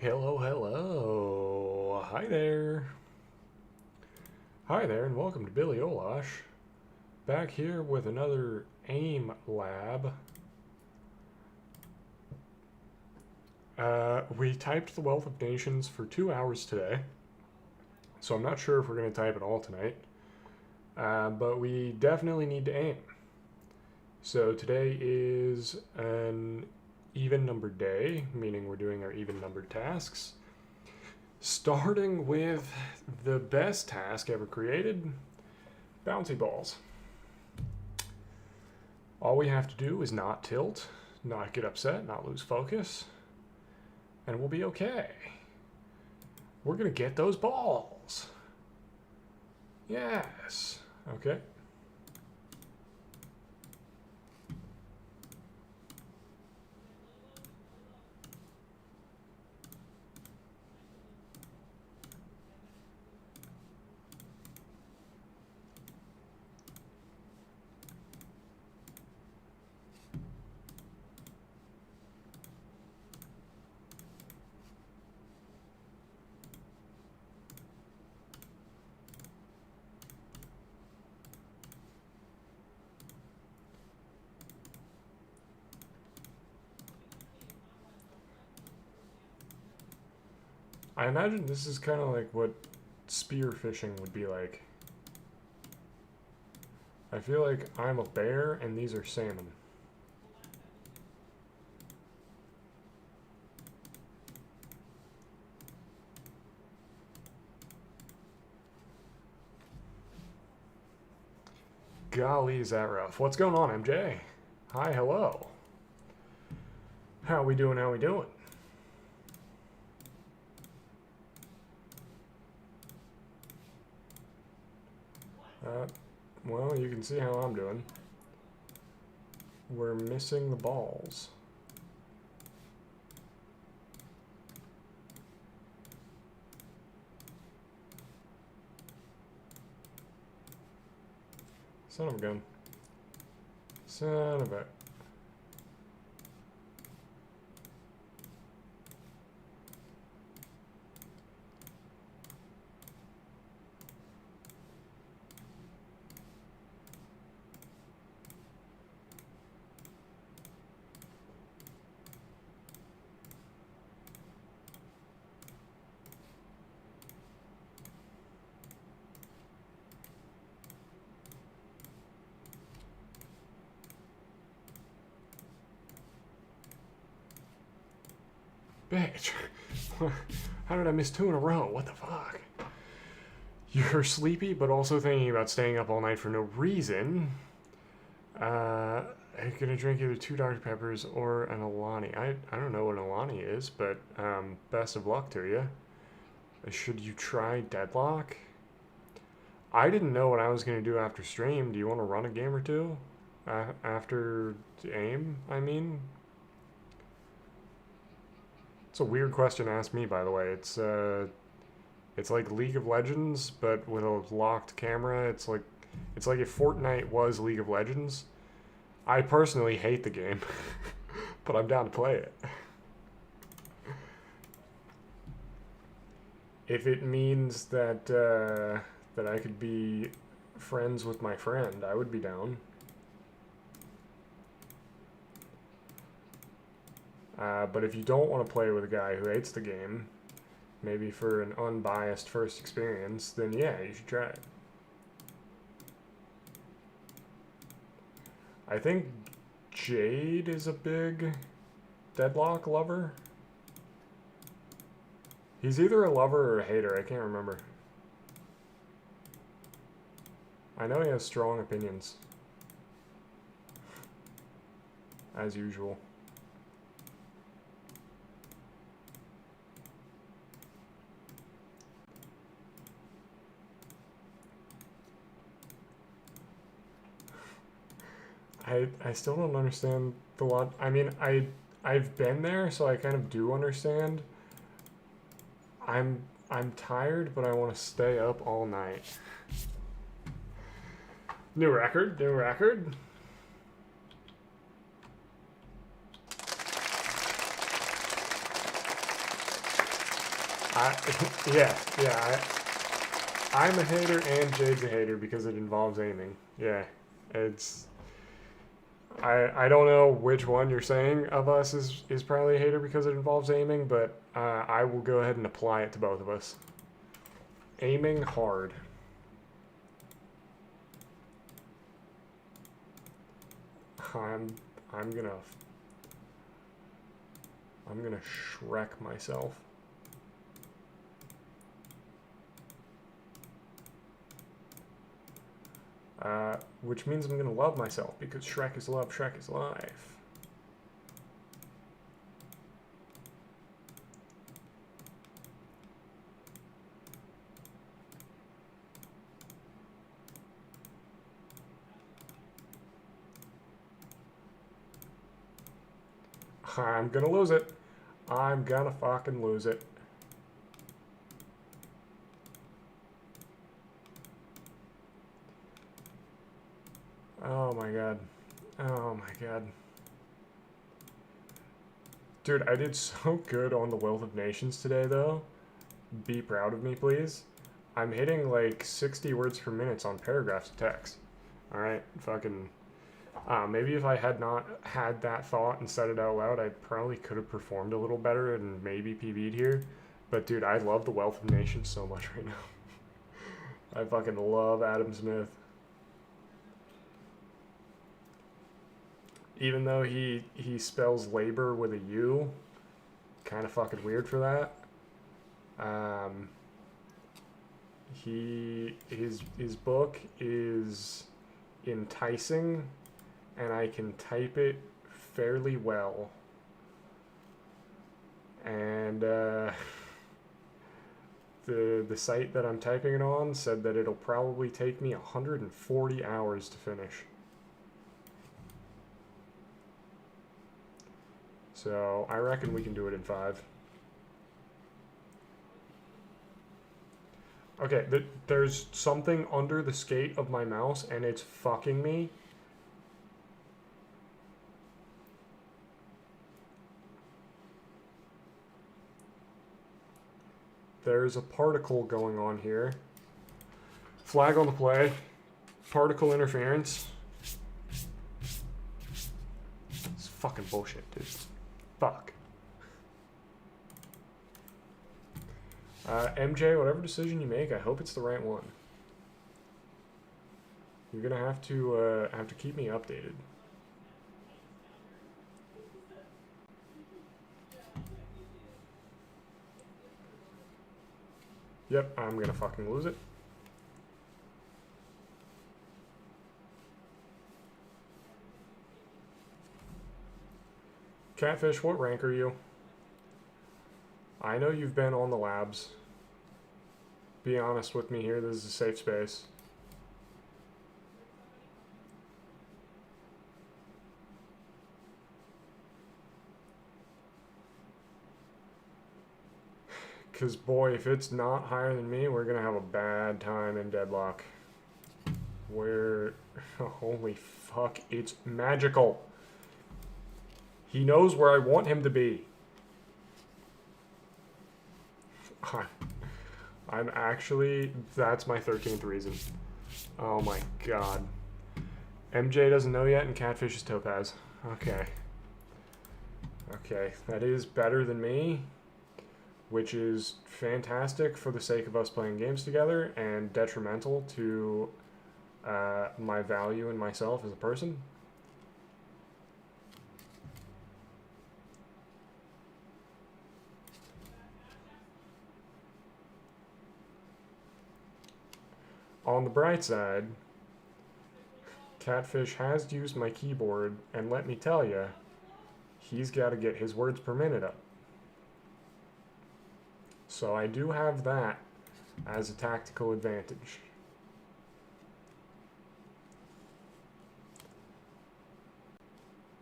Hello, hello. Hi there. Hi there, and welcome to BillyOlosh. Back here with another AIM lab. We typed the Wealth of Nations for 2 hours today, so I'm not sure if we're going to type it all tonight. But we definitely need to aim. So today is an even numbered day, meaning we're doing our even numbered tasks. Starting with the best task ever created, bouncy balls. All we have to do is not tilt, not get upset, not lose focus, and we'll be okay. We're gonna get those balls. Yes. Okay. I imagine this is kind of like what spear fishing would be like. I feel like I'm a bear and these are salmon. Golly, is that rough. What's going on, MJ? Hi, hello. How we doing, how we doing? Well, you can see how I'm doing. We're missing the balls. Son of a gun. Son of a... Bitch. How did I miss 2 in a row? What the fuck? You're sleepy, but also thinking about staying up all night for no reason. I'm gonna drink either 2 Dr. Peppers or an Alani. I don't know what an Alani is, but best of luck to you. Should you try Deadlock? I didn't know what I was gonna do after stream. Do you want to run a game or two? After AIM, I mean? It's a weird question to ask me, by the way. It's like League of Legends, but with a locked camera. It's like if Fortnite was League of Legends. I personally hate the game, but I'm down to play it. If it means that that I could be friends with my friend, I would be down. But if you don't want to play with a guy who hates the game, maybe for an unbiased first experience, then yeah, you should try it. I think Jade is a big Deadlock lover. He's either a lover or a hater, I can't remember. I know he has strong opinions. As usual. I still don't understand the lot. I mean, I've been there, so I kind of do understand. I'm tired, but I want to stay up all night. New record, new record. I'm a hater and Jade's a hater because it involves aiming. Yeah, it's. I don't know which one you're saying of us is probably a hater because it involves aiming, but I will go ahead and apply it to both of us. Aiming hard. I'm I'm gonna I'm gonna Shrek myself. Which means I'm gonna love myself because Shrek is love, Shrek is life. I'm gonna lose it. I'm gonna fucking lose it. Oh my god. Oh my god. Dude, I did so good on the Wealth of Nations today, though. Be proud of me, please. I'm hitting like 60 words per minute on paragraphs of text. Alright, fucking... maybe if I had not had that thought and said it out loud, I probably could have performed a little better and maybe PB'd here. But dude, I love the Wealth of Nations so much right now. I fucking love Adam Smith. Even though he spells labor with a U, kind of fucking weird for that. His book is enticing, and I can type it fairly well. And the site that I'm typing it on said that it'll probably take me 140 hours to finish. So I reckon we can do it in 5. Okay, there's something under the skate of my mouse and it's fucking me. There's a particle going on here. Flag on the play. Particle interference. It's fucking bullshit, dude. Fuck. MJ, whatever decision you make, I hope it's the right one. You're gonna have to keep me updated. Yep, I'm gonna fucking lose it. Catfish, what rank are you? I know you've been on the labs. Be honest with me here, this is a safe space. Because, boy, if it's not higher than me, we're going to have a bad time in Deadlock. Holy fuck, it's magical. He knows where I want him to be. I'm actually, that's my 13th reason. Oh my god. MJ doesn't know yet and Catfish is Topaz. Okay. Okay, that is better than me, which is fantastic for the sake of us playing games together and detrimental to my value in myself as a person. On the bright side, Catfish has used my keyboard, and let me tell you, he's got to get his words per minute up. So I do have that as a tactical advantage.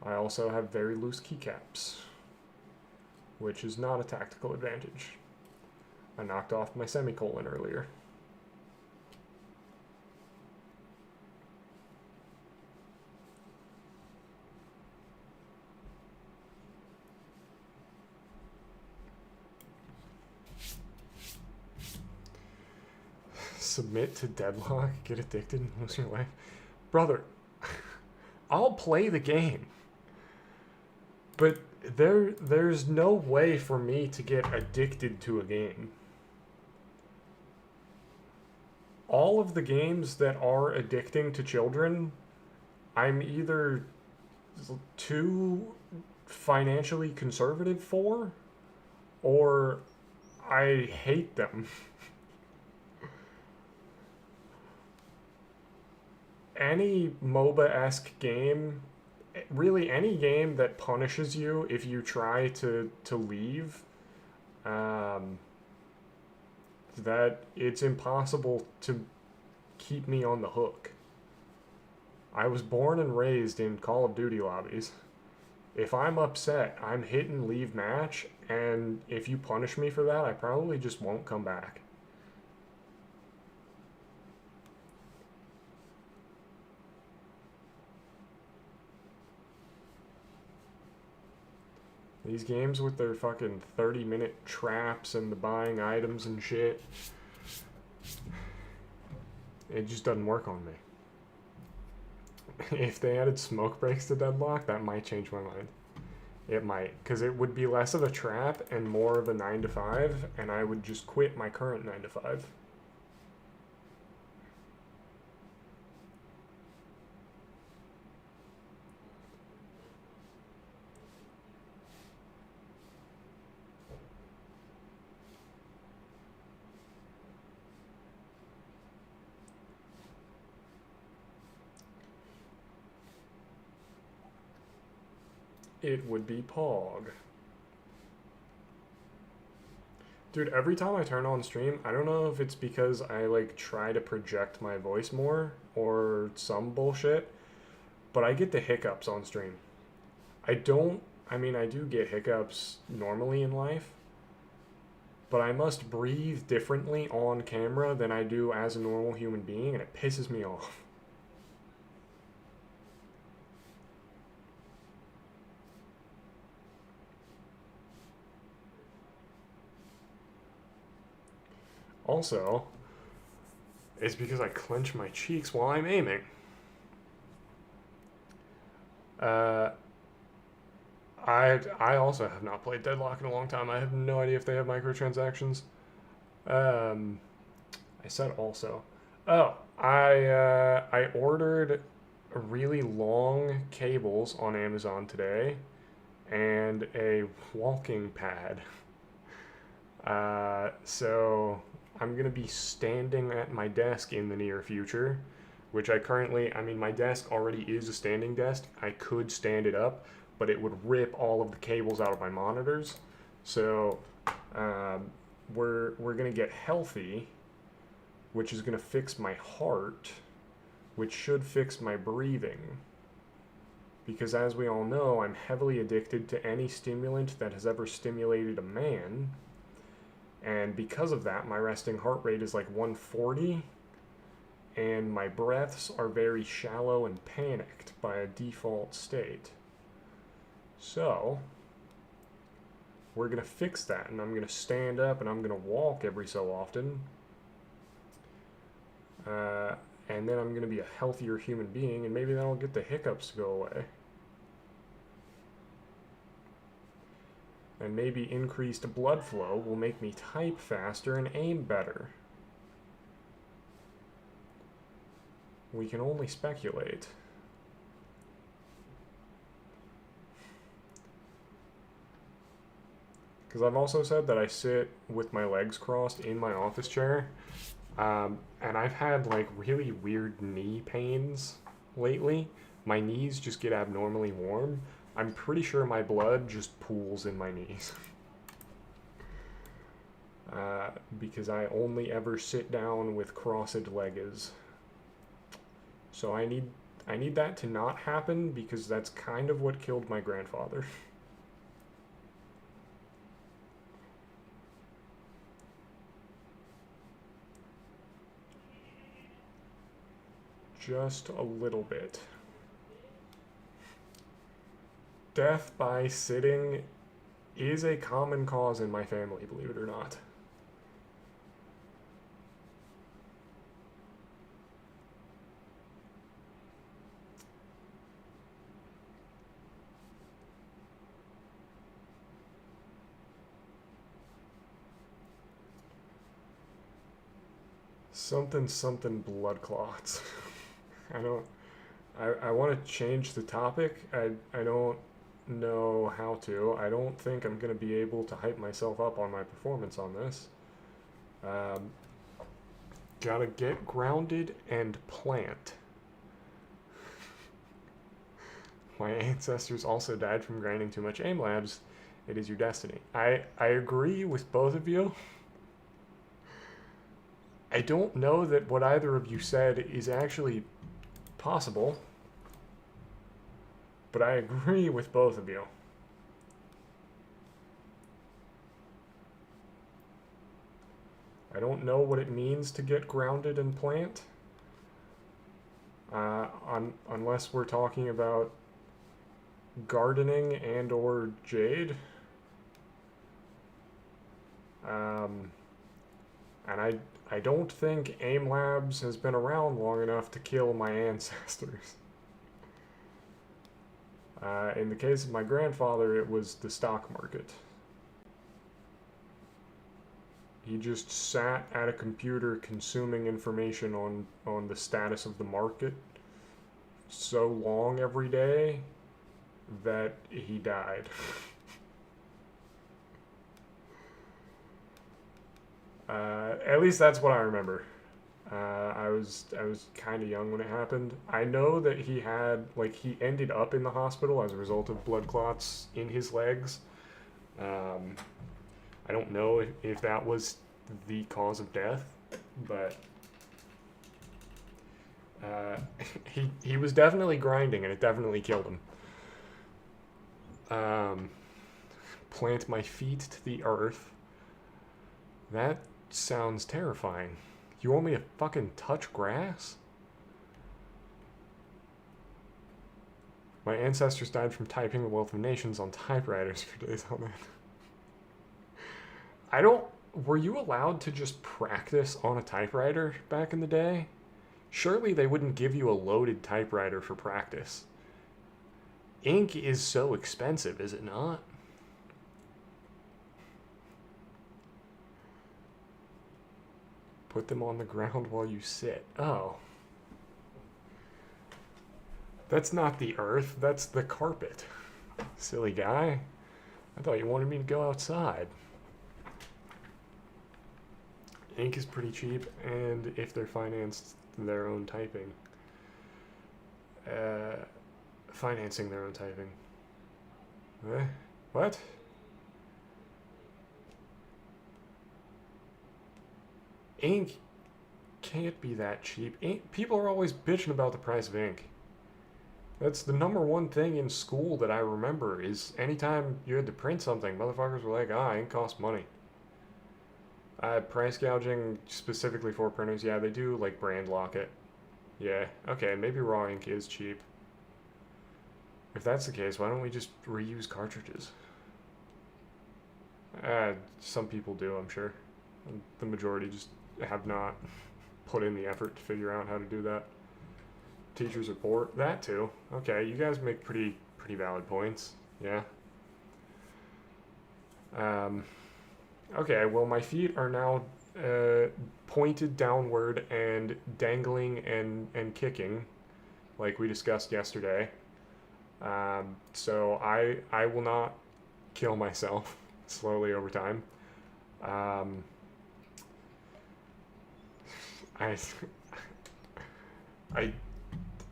I also have very loose keycaps, which is not a tactical advantage. I knocked off my semicolon earlier. Submit to deadlock, get addicted, and lose your life. Brother, I'll play the game. But there's no way for me to get addicted to a game. All of the games that are addicting to children, I'm either too financially conservative for, or I hate them. Any MOBA-esque game, really any game that punishes you if you try to leave, that it's impossible to keep me on the hook. I was born and raised in Call of Duty lobbies. If I'm upset, I'm hitting leave match, and if you punish me for that, I probably just won't come back. These games with their fucking 30-minute traps and the buying items and shit, it just doesn't work on me. If they added smoke breaks to deadlock, that might change my mind. It might, because it would be less of a trap and more of a 9 to 5, and I would just quit my current 9 to 5. It would be Pog. Dude, every time I turn on stream, I don't know if it's because I like try to project my voice more or some bullshit, but I get the hiccups on stream. I do get hiccups normally in life, but I must breathe differently on camera than I do as a normal human being, and it pisses me off. Also, it's because I clench my cheeks while I'm aiming. I also have not played Deadlock in a long time. I have no idea if they have microtransactions. I said also. Oh, I ordered really long cables on Amazon today and a walking pad. So I'm going to be standing at my desk in the near future, which my desk already is a standing desk. I could stand it up, but it would rip all of the cables out of my monitors. So we're going to get healthy, which is going to fix my heart, which should fix my breathing. Because as we all know, I'm heavily addicted to any stimulant that has ever stimulated a man. And because of that, my resting heart rate is like 140, and my breaths are very shallow and panicked by a default state. So, we're going to fix that, and I'm going to stand up and I'm going to walk every so often. And then I'm going to be a healthier human being, and maybe that'll get the hiccups to go away. And maybe increased blood flow will make me type faster and aim better. We can only speculate. Because I've also said that I sit with my legs crossed in my office chair, and I've had like really weird knee pains lately. My knees just get abnormally warm. I'm pretty sure my blood just pools in my knees. Because I only ever sit down with crossed legs. So I need that to not happen, because that's kind of what killed my grandfather. Just a little bit. Death by sitting is a common cause in my family, believe it or not. Something something blood clots. I don't. I want to change the topic. I don't know how to. I don't think I'm gonna be able to hype myself up on my performance on this. Um, Gotta get grounded and plant. My ancestors also died from grinding too much aim labs. It is your destiny. I agree with both of you. I don't know that what either of you said is actually possible, but I agree with both of you. I don't know what it means to get grounded and plant, unless we're talking about gardening and or jade. And I don't think AIM Labs has been around long enough to kill my ancestors. In the case of my grandfather, it was the stock market. He just sat at a computer consuming information on the status of the market so long every day that he died. At least that's what I remember. I was kind of young when it happened. I know that he ended up in the hospital as a result of blood clots in his legs. I don't know if that was the cause of death, but he was definitely grinding, and it definitely killed him. Plant my feet to the earth. That sounds terrifying. You want me to fucking touch grass? My ancestors died from typing The Wealth of Nations on typewriters for days on end. Were you allowed to just practice on a typewriter back in the day? Surely they wouldn't give you a loaded typewriter for practice. Ink is so expensive, is it not? Put them on the ground while you sit. Oh. That's not the earth, that's the carpet. Silly guy. I thought you wanted me to go outside. Ink is pretty cheap, and if they're financed their own typing. Financing their own typing. What? Ink can't be that cheap. People are always bitching about the price of ink. That's the number one thing in school that I remember is anytime you had to print something, motherfuckers were like, ink costs money. Price gouging specifically for printers, yeah, they do like brand lock it. Yeah, okay, maybe raw ink is cheap. If that's the case, why don't we just reuse cartridges? Some people do, I'm sure. The majority just have not put in the effort to figure out how to do that. Teachers are bored. That too. Okay, you guys make pretty valid points. Yeah. Okay, well, my feet are now pointed downward and dangling and kicking, like we discussed yesterday. So I will not kill myself slowly over time.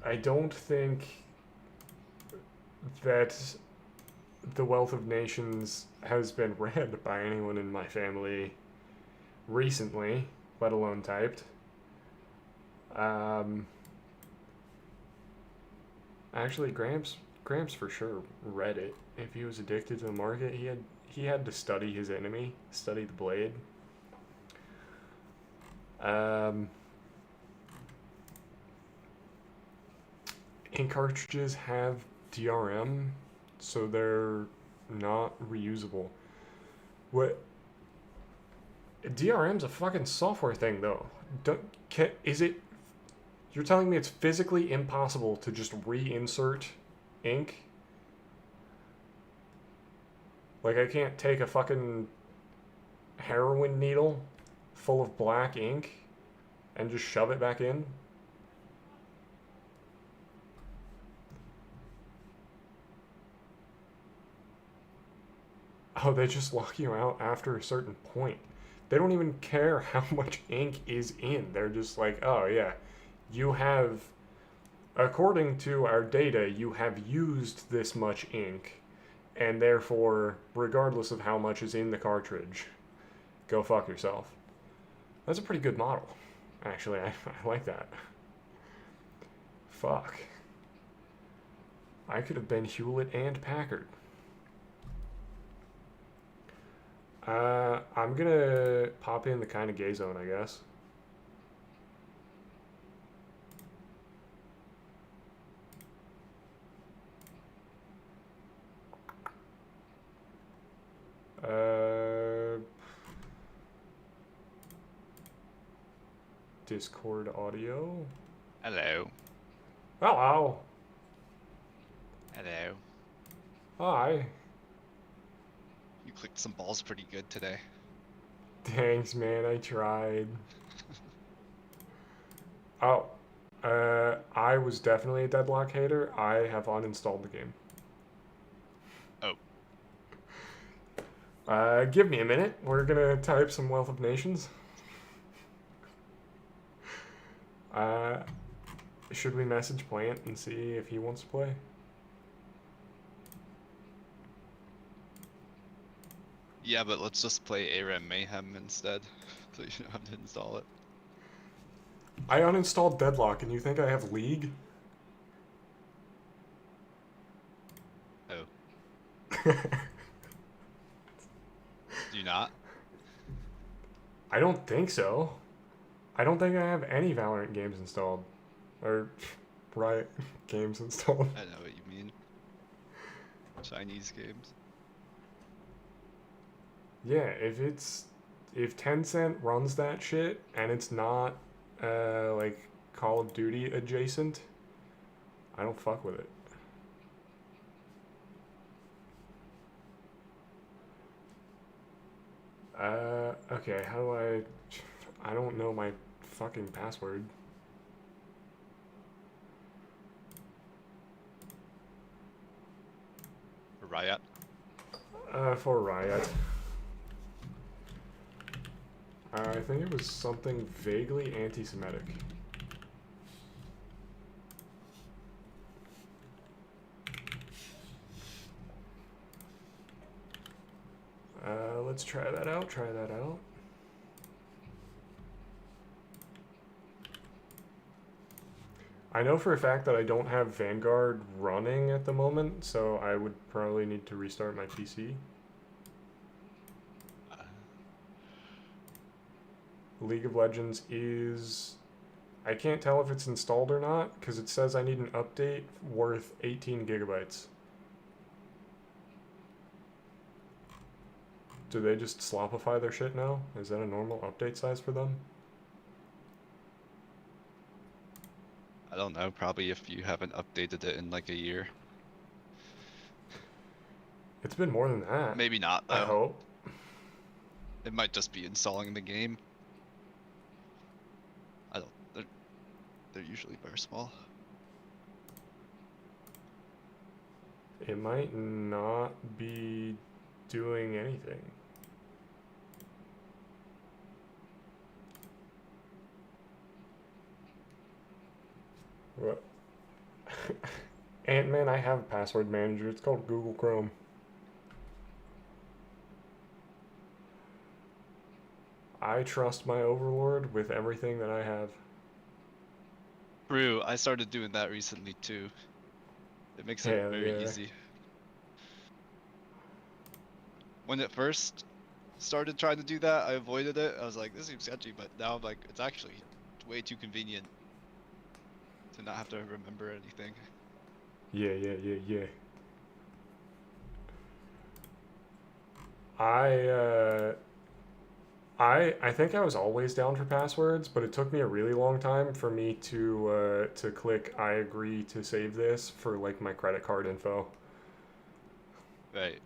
I don't think that The Wealth of Nations has been read by anyone in my family recently, let alone typed. Actually, Gramps for sure read it. If he was addicted to the market, he had to study his enemy, study the blade. Ink cartridges have DRM, so they're not reusable. What? DRM's a fucking software thing, though. Is it? You're telling me it's physically impossible to just reinsert ink? Like, I can't take a fucking heroin needle full of black ink and just shove it back in? Oh, they just lock you out after a certain point. They don't even care how much ink is in. They're just like, oh yeah, you have, according to our data, you have used this much ink, and therefore, regardless of how much is in the cartridge, go fuck yourself. That's a pretty good model. Actually, I like that. Fuck. I could have been Hewlett and Packard. I'm gonna pop in the kind of gay zone, I guess. Discord audio. Hello. Hello. Hello. Hi. You clicked some balls pretty good today. Thanks, man. I tried. Oh. I was definitely a Deadlock hater. I have uninstalled the game. Oh. Give me a minute. We're gonna type some Wealth of Nations. Should we message Plant and see if he wants to play? Yeah, but let's just play ARAM Mayhem instead, so you don't have to install it. I uninstalled Deadlock, and you think I have League? Oh. Do you not? I don't think so. I don't think I have any Valorant games installed. Or Riot games installed. I know what you mean. Chinese games. Yeah, if Tencent runs that shit and it's not like Call of Duty adjacent, I don't fuck with it. Okay, how do I don't know my fucking password. Riot. For Riot. I think it was something vaguely anti-Semitic. Let's try that out, I know for a fact that I don't have Vanguard running at the moment, so I would probably need to restart my PC. League of Legends is... I can't tell if it's installed or not, because it says I need an update worth 18 gigabytes. Do they just slopify their shit now? Is that a normal update size for them? I don't know, probably if you haven't updated it in like a year. It's been more than that. Maybe not, though. I hope. It might just be installing the game. I don't... They're usually very small. It might not be doing anything. What? Ant-Man, I have a password manager. It's called Google Chrome. I trust my overlord with everything that I have. True, I started doing that recently too. It makes it very easy. When it first started trying to do that, I avoided it. I was like, this seems sketchy, but now I'm like, it's actually way too convenient to not have to remember anything. Yeah. I think I was always down for passwords, but it took me a really long time for me to click I agree to save this for like my credit card info. Right.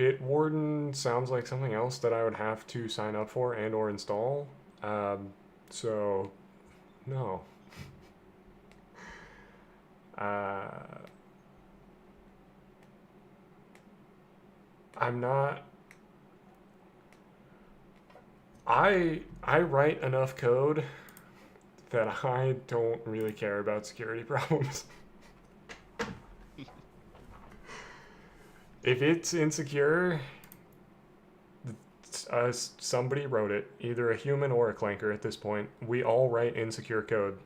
Bitwarden sounds like something else that I would have to sign up for and or install. So, no. I'm not. I write enough code that I don't really care about security problems. If it's insecure, somebody wrote it, either a human or a clanker at this point. We all write insecure code.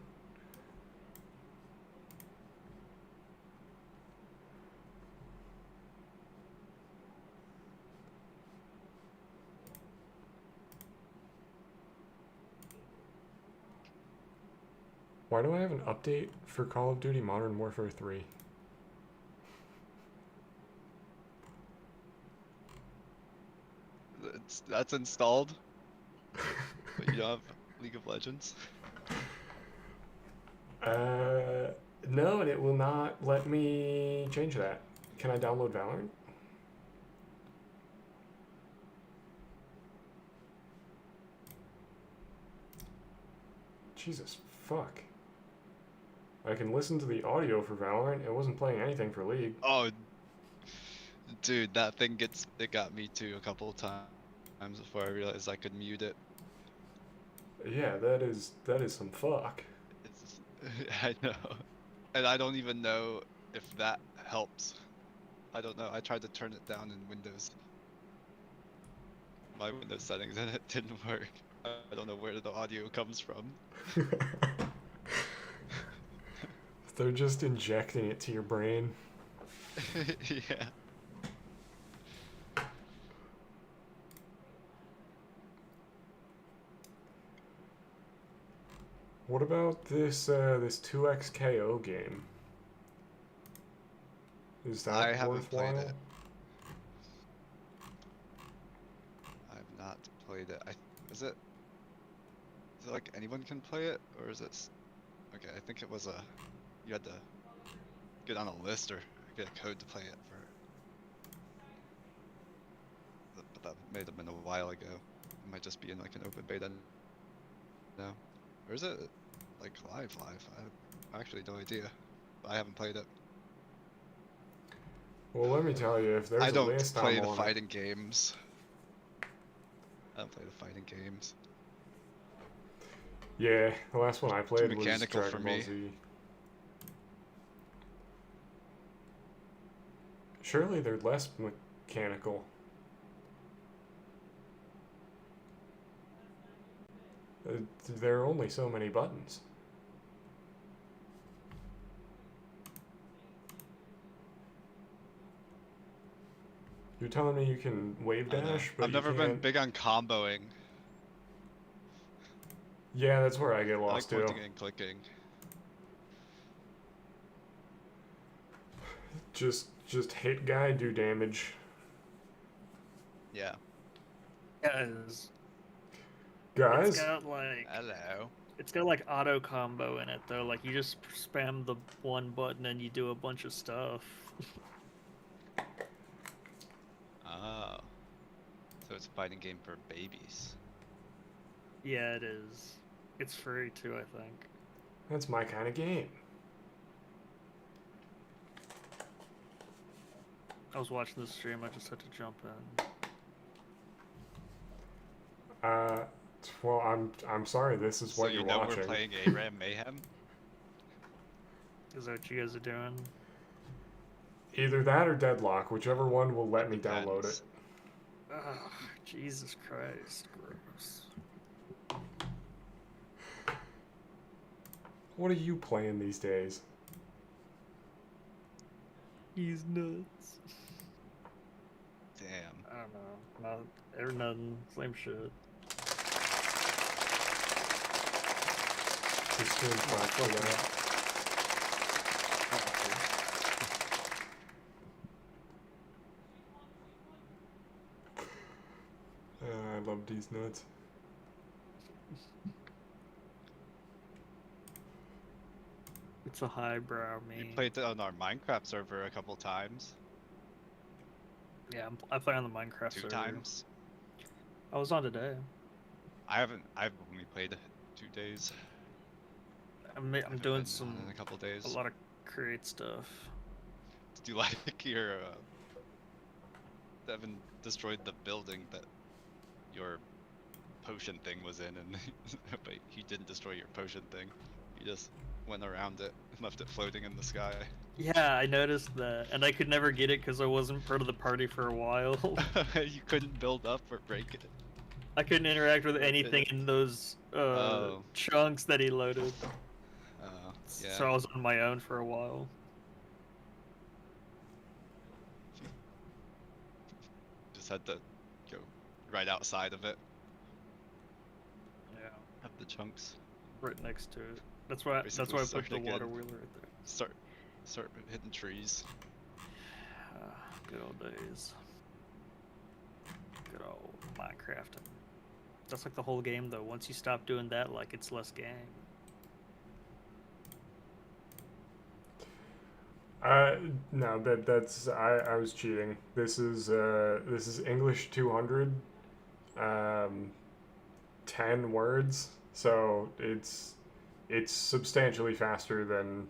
Why do I have an update for Call of Duty Modern Warfare 3? That's installed, but you don't have League of Legends. No, and it will not let me change that. Can I download Valorant? Jesus fuck. I can listen to the audio for Valorant. It wasn't playing anything for League. Oh, dude, that thing it got me too a couple of times before I realized I could mute it. Yeah, that is some fuck. It's, I know, and I don't even know if that helps. I don't know. I tried to turn it down in Windows, my Windows settings, and it didn't work. I don't know where the audio comes from. They're just injecting it to your brain. Yeah. What about this this 2xKO game? Is that I haven't worthwhile? played it. I've not played it. Is it like anyone can play it, or is it? Okay, I think it was you had to get on a list or get a code to play it for. But that may have been a while ago. It might just be in like an open beta now. Or is it like live? I actually no idea. I haven't played it. Well, let me tell you, if there's I a don't list, play I'm the on fighting games. I don't play the fighting games. it. Yeah, the last one I played was mechanical for Dragon Ball me. Z. Surely they're less mechanical. There are only so many buttons. You're telling me you can wave I don't know. dash, but I've you never been can't. big on comboing. Yeah, that's where I get I like lost too. pointing and clicking. Just hit guy, do damage. Yeah. Guys, Guys, Hello. it's got like auto combo in it though. Like you just spam the one button and you do a bunch of stuff. Oh. So it's a fighting game for babies. Yeah, it is. It's free too, I think. that's my kind of game. I was watching the stream. I just had to jump in. Well, I'm sorry. This is what so you're you know watching. we're playing ARAM Mayhem? Is that what you guys are doing? Either that or Deadlock, whichever one will let me Depends. download it. Ugh, Jesus Christ, gross. What are you playing these days? He's nuts. Damn. I don't know. Not or nothing. Same shit. Just doing flash for that. I love these nuts. It's a highbrow meme. We played it on our Minecraft server a couple times. Yeah, I play on the Minecraft Two server. times. I was on today. I've only played 2 days. I'm Haven't doing been on in a couple a days. lot of create stuff. Do you like your Devin destroyed the building that your potion thing was in, and but he didn't destroy your potion thing. He just went around it and left it floating in the sky. Yeah, I noticed that, and I could never get it because I wasn't part of the party for a while. You couldn't build up or break it. I couldn't interact with anything in those Oh. chunks that he loaded. Yeah. So I was on my own for a while. Just had to go right outside of it. Yeah. Have the chunks. Right next to it. That's why I Basically put start the water again. wheeler right there. Start hitting trees. Good old days. Good old Minecraft. That's like the whole game though. Once you stop doing that, like it's less game. No, that's I was cheating. This is English 200, 10 words. So it's substantially faster than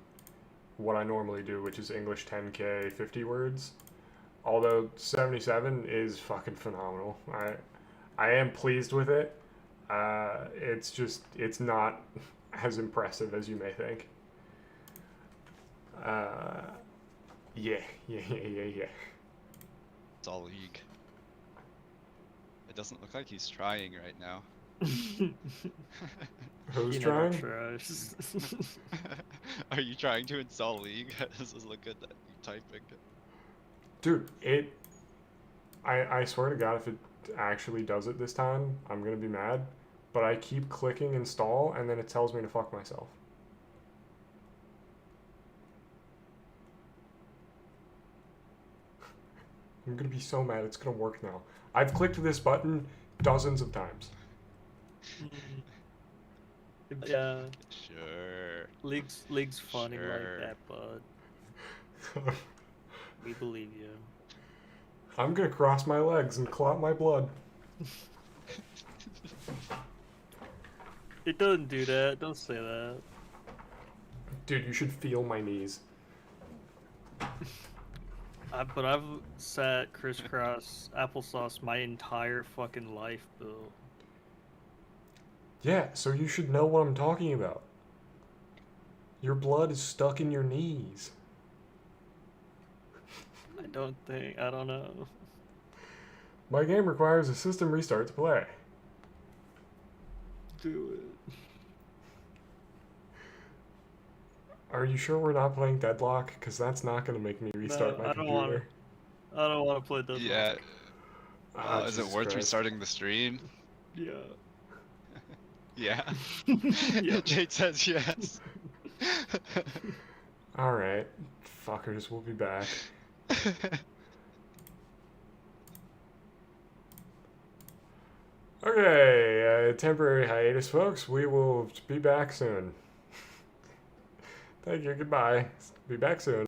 what I normally do, which is English 10K 50 words. Although 77 is fucking phenomenal. I am pleased with it. It's not as impressive as you may think. Yeah. It's all league. It doesn't look like he's trying right now. Who's He trying? never tries. Are you trying to install League? This is look good that you typing. Dude, I swear to God, if it actually does it this time, I'm gonna be mad. But I keep clicking install, and then it tells me to fuck myself. I'm gonna be so mad. It's gonna work now. I've clicked this button dozens of times. Yeah, Sure. League's funny Sure. like that, bud. We believe you. I'm gonna cross my legs and clot my blood. It doesn't do that. Don't say that. Dude, you should feel my knees. But I've sat crisscross applesauce my entire fucking life, Bill. Yeah, so you should know what I'm talking about. Your blood is stuck in your knees. I don't know. My game requires a system restart to play. Do it. Are you sure we're not playing Deadlock? Because that's not going to make me restart my I don't computer. I don't want to play Deadlock. Yeah. Is it Jesus worth Christ. restarting the stream? Yeah. Yeah. Yeah. Jade says yes. Alright. Fuckers, we'll be back. Okay, temporary hiatus, folks. We will be back soon. Thank you, goodbye. Be back soon.